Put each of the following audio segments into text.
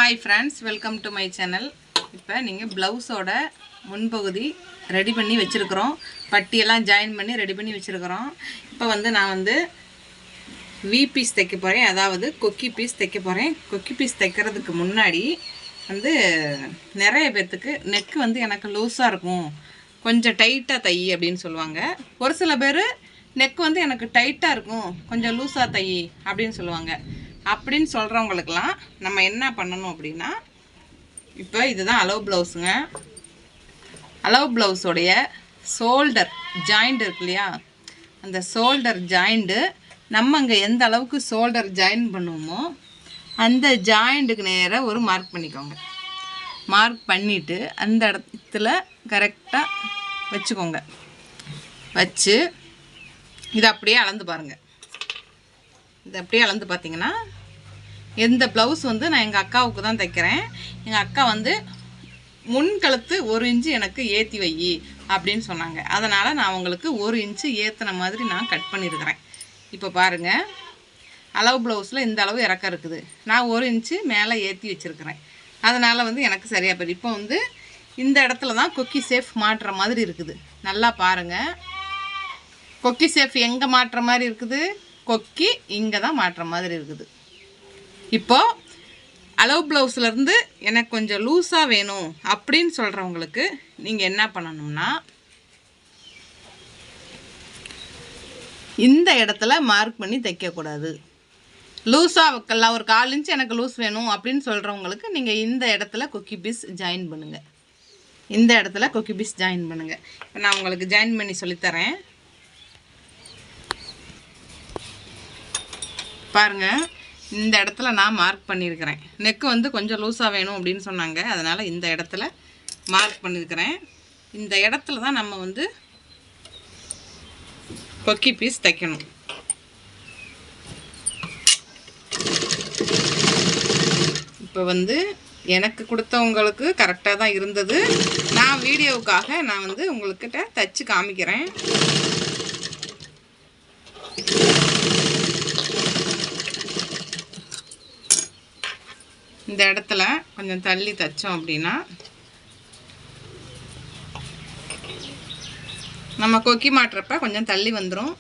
Hi friends, welcome to my channel. இப்போ நீங்க ப்ளவுஸோட முன்பகுதி ரெடி பண்ணி வச்சிருக்கோம். பட்டி எல்லாம் ஜாயின் பண்ணி ரெடி பண்ணி வச்சிருக்கோம். இப்போ நான் V பீஸ் தைக்க போறேன். அதாவது கொக்கி பீஸ் தைக்க போறேன். கொக்கி பீஸ் தைக்கிறதுக்கு முன்னாடி நிறைய பேருக்கு நெக் எனக்கு லூஸா இருக்கும். கொஞ்சம் டைட்டா தை அப்படினு சொல்வாங்க. ஒரு சில பேர் நெக் எனக்கு டைட்டா இருக்கும். கொஞ்சம் லூஸா தை அப்படினு சொல்வாங்க. அப்படினு சொல்றவங்களுக்குலாம் நம்ம என்ன பண்ணனும் அப்படினா இப்போ இதுதான் அளவு ப்ளவுஸ்ங்க. அளவு ப்ளவுஸோட ஷோல்டர் ஜாயிண்ட் இருக்குலையா, அந்த ஷோல்டர் ஜாயிண்ட் நம்ம அங்க எந்த அளவுக்கு ஷோல்டர் ஜாயின் பண்ணுவோமோ அந்த ஜாயிண்ட்க்கு நேரா ஒரு மார்க் பண்ணிக்கோங்க. மார்க் பண்ணிட்டு அந்த இடத்துல கரெக்ட்டா வெச்சுக்கோங்க. வச்சு இத அப்படியே அளந்து பாருங்க. இத அப்படியே அளந்து பாத்தீங்கன்னா இந்த ப்ளவுஸ் நான் எங்க அக்காவுக்கு தான் தைக்கிறேன். எங்க அக்கா முன் கழுத்து 1 இன்ச் எனக்கு ஏத்தி வை அப்படினு சொன்னாங்க. அதனால நான் உங்களுக்கு 1 இன்ச் ஏத்துன மாதிரி நான் கட் பண்ணிருக்கேன். இப்போ பாருங்க, அளவு ப்ளவுஸ்ல இந்த அளவு இறக்கம் இருக்குது. நான் 1 இன்ச் மேலே ஏத்தி வச்சிருக்கேன். அதனால எனக்கு சரியா போய் இப்போ இந்த இடத்துல தான் கொக்கி ஷேப் மாற்ற மாதிரி இருக்குது. நல்லா பாருங்க, கொக்கி ஷேப் எங்க மாற்ற மாதிரி இருக்குது, கொக்கி இங்க தான் மாற்ற மாதிரி இருக்குது. இப்போ அளவு ப்ளவுஸ்ல இருந்து எனக்கு கொஞ்சம் லூஸா வேணும் அப்படினு சொல்றவங்களுக்கு நீங்க என்ன பண்ணனும்னா இந்த இடத்துல மார்க் பண்ணி தைக்க கூடாது. லூஸா வைக்கலாம், ஒரு 1/4 இன்ச் எனக்கு லூஸ் வேணும் அப்படினு சொல்றவங்களுக்கு நீங்க இந்த இடத்துல கொக்கி பீஸ் ஜாயின் பண்ணுங்க. இந்த இடத்துல கொக்கி பீஸ் ஜாயின் பண்ணுங்க. இப்போ நான் உங்களுக்கு ஜாயின் பண்ணி சொல்லி தரேன். பாருங்க, இந்த இடத்துல நான் மார்க் பண்ணியிருக்கிறேன். நெக் கொஞ்சம் லூஸா வேணும் அப்படினு சொன்னாங்க. அதனால இந்த இடத்துல மார்க் பண்ணியிருக்கிறேன். இந்த இடத்துல தான் நம்ம கொக்கி பீஸ் தைக்கணும். இப்போ எனக்கு கொடுத்தவங்களுக்கு கரெக்ட்டா தான் இருந்தது. நான் வீடியோவுக்காக நான் உங்களுக்கிட்ட தச்சு காமிக்கிறேன். இந்த இடத்துல கொஞ்சம் தள்ளி தச்சோம் அப்படினா நம்ம கொக்கி மாற்றப்ப கொஞ்சம் தள்ளி வந்துரும்.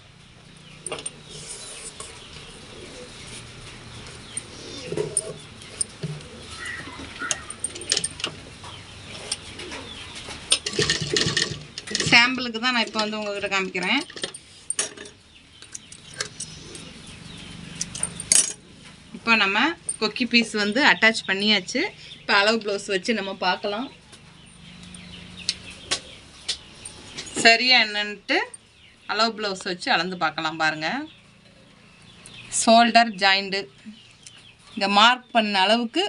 சாம்பிளுக்கு தான் நான் இப்போ உங்ககிட்ட காமிக்கிறேன். இப்போ நம்ம கொக்கி பீஸ் அட்டாச் பண்ணியாச்சு. இப்போ அளவு ப்ளவுஸ் வச்சு நம்ம பார்க்கலாம் சரியா என்னன்ட்டு. அளவு ப்ளவுஸ் வச்சு அளந்து பார்க்கலாம். பாருங்க, ஷோல்டர் ஜாயிண்ட் இங்கே மார்க் பண்ண அளவுக்கு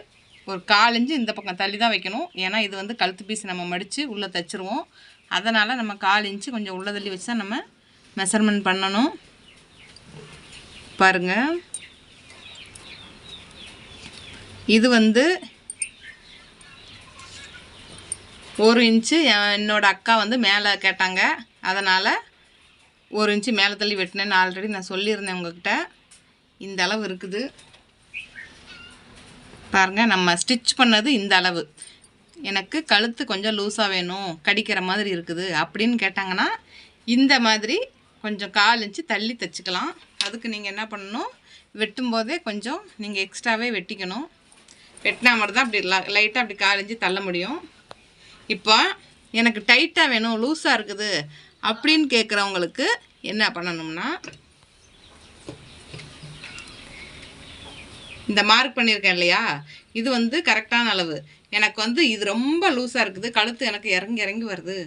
ஒரு 1/4 இன்ச் இந்த பக்கம் தள்ளி தான் வைக்கணும். ஏன்னா இது கழுத்து பீஸ் நம்ம மடித்து உள்ளே தைச்சிருவோம். அதனால் நம்ம 1/4 இன்ச் கொஞ்சம் உள்ளே தள்ளி வச்சு தான் நம்ம மெஷர்மெண்ட் பண்ணணும். பாருங்கள், இது 1 இன்ச் என்னோட அக்கா மேலே கேட்டாங்க. அதனால் 1 இன்ச் மேலே தள்ளி வெட்டினேன்னு ஆல்ரெடி நான் சொல்லியிருந்தேன் உங்ககிட்ட. இந்த அளவு இருக்குது பாருங்க. நம்ம ஸ்டிச் பண்ணது இந்த அளவு. எனக்கு கழுத்து கொஞ்சம் லூஸாக வேணும், கடிக்கிற மாதிரி இருக்குது அப்படின்னு கேட்டாங்கன்னா இந்த மாதிரி கொஞ்சம் 1/4 இன்ச் தள்ளி தைச்சிக்கலாம். அதுக்கு நீங்கள் என்ன பண்ணணும், வெட்டும்போதே கொஞ்சம் நீங்கள் எக்ஸ்ட்ராவே வெட்டிக்கணும். வெட்டினா மட்டும் தான் அப்படி லைட்டாக அப்படி 1/4 இன்ச் தள்ள முடியும். இப்போ எனக்கு டைட்டாக வேணும், லூஸாக இருக்குது அப்படின்னு கேட்குறவங்களுக்கு என்ன பண்ணணும்னா இந்த மார்க் பண்ணியிருக்கேன் இல்லையா, இது கரெக்டான அளவு. எனக்கு இது ரொம்ப லூஸாக இருக்குது, கழுத்து எனக்கு இறங்கி இறங்கி வருது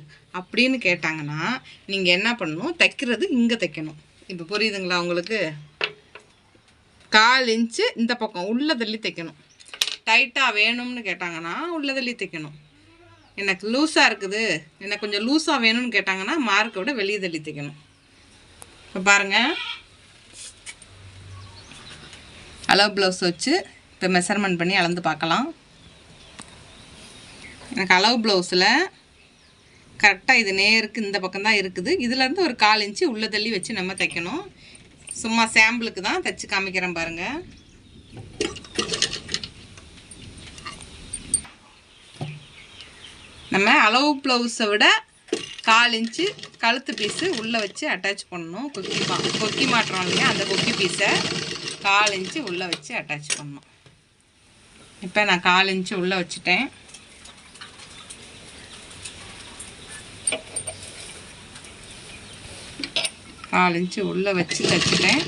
அப்படின்னு கேட்டாங்கன்னா நீங்கள் என்ன பண்ணணும், தைக்கிறது இங்கே தைக்கணும். இப்போ புரியுதுங்களா உங்களுக்கு? 1/4 இன்ச்சு இந்த பக்கம் உள்ளே தள்ளி தைக்கணும். டைட்டாக வேணும்னு கேட்டாங்கன்னா உள்ளே தள்ளி தைக்கணும். எனக்கு லூஸாக இருக்குது, எனக்கு கொஞ்சம் லூஸாக வேணும்னு கேட்டாங்கன்னா மார்க்கை விட வெளியே தள்ளி தைக்கணும். இப்போ பாருங்கள், அளவு ப்ளவுஸ் வச்சு இப்போ மெஷர்மெண்ட் பண்ணி அளந்து பார்க்கலாம். எனக்கு அளவு ப்ளவுஸில் கரெக்டாக இது நேருக்கு இந்த பக்கம் தான் இருக்குது. இதுலேருந்து ஒரு 1/4 இன்ச்சு உள்ளே தள்ளி வச்சு நம்ம தைக்கணும். சும்மா சாம்பிளுக்கு தான் தைச்சி காமிக்கிறேன் பாருங்கள். நம்ம அளவு ப்ளவுஸை விட 1/4 இன்ச்சு கழுத்து பீஸு உள்ளே வச்சு அட்டாச் பண்ணணும். கொக்கி மாட்டுறோம் இல்லையா, அந்த கொக்கி பீஸை 1/4 இன்ச்சு உள்ளே வச்சு அட்டாச் பண்ணணும். இப்போ நான் 1/4 இன்ச்சு உள்ளே வச்சுட்டேன். கால் இன்ச்சு உள்ளே வச்சு தைச்சிட்டேன்.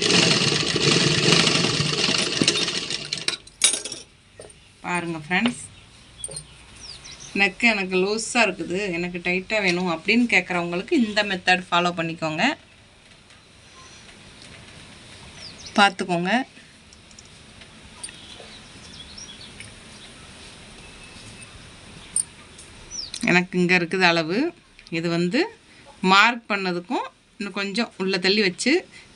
பாருங்கள் ஃப்ரெண்ட்ஸ், நெக்கு எனக்கு லூஸாக இருக்குது, எனக்கு டைட்டாக வேணும் அப்படின்னு கேட்குறவங்களுக்கு இந்த மெத்தட் ஃபாலோ பண்ணிக்கோங்க, பார்த்துக்கோங்க. எனக்கு இங்கே இருக்குது அளவு. இது வந்து மார்க் பண்ணதுக்கும் இன்னும் கொஞ்சம் உள்ளே தள்ளி வச்சு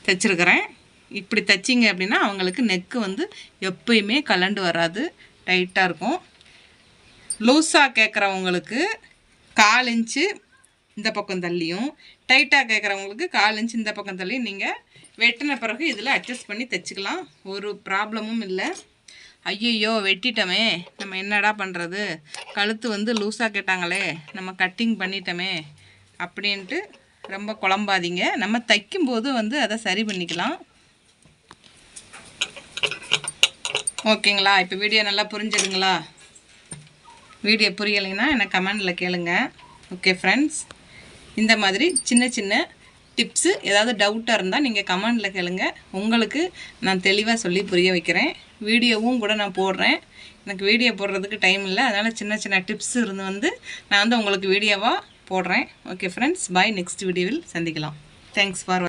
தைச்சிருக்கிறேன். இப்படி தைச்சிங்க அப்படின்னா அவங்களுக்கு நெக்கு வந்து எப்பயுமே கலண்டு வராது, டைட்டாக இருக்கும். லூஸாக கேட்குறவங்களுக்கு 1/4 இன்ச்சு இந்த பக்கம் தள்ளியும், டைட்டாக கேட்குறவங்களுக்கு 1/4 இன்ச்சு இந்த பக்கம் தள்ளியும் நீங்கள் வெட்டின பிறகு இதில் அட்ஜஸ்ட் பண்ணி தைச்சிக்கலாம். ஒரு ப்ராப்ளமும் இல்லை. ஐயையோ வெட்டிட்டோமே, நம்ம என்னடா பண்ணுறது, கழுத்து வந்து லூஸாக கேட்டாங்களே, நம்ம கட்டிங் பண்ணிட்டோமே அப்படின்ட்டு ரொம்ப குழம்பாதீங்க. நம்ம தைக்கும்போது வந்து அதை சரி பண்ணிக்கலாம். ஓகேங்களா? இப்போ வீடியோ நல்லா புரிஞ்சுதுங்களா? வீடியோ புரியலைன்னா எனக்கு கமெண்டில் கேளுங்க. ஓகே ஃப்ரெண்ட்ஸ், இந்த மாதிரி சின்ன சின்ன டிப்ஸு ஏதாவது டவுட்டாக இருந்தால் நீங்கள் கமெண்டில் கேளுங்க. உங்களுக்கு நான் தெளிவாக சொல்லி புரிய வைக்கிறேன். வீடியோவும் கூட நான் போடுறேன். எனக்கு வீடியோ போடுறதுக்கு டைம் இல்லை, அதனால் சின்ன சின்ன டிப்ஸ் வந்து நான் வந்து உங்களுக்கு வீடியோவாக போடுறேன். ஓகே ஃப்ரெண்ட்ஸ், பாய். நெக்ஸ்ட் வீடியோவில் சந்திக்கலாம். Thanks for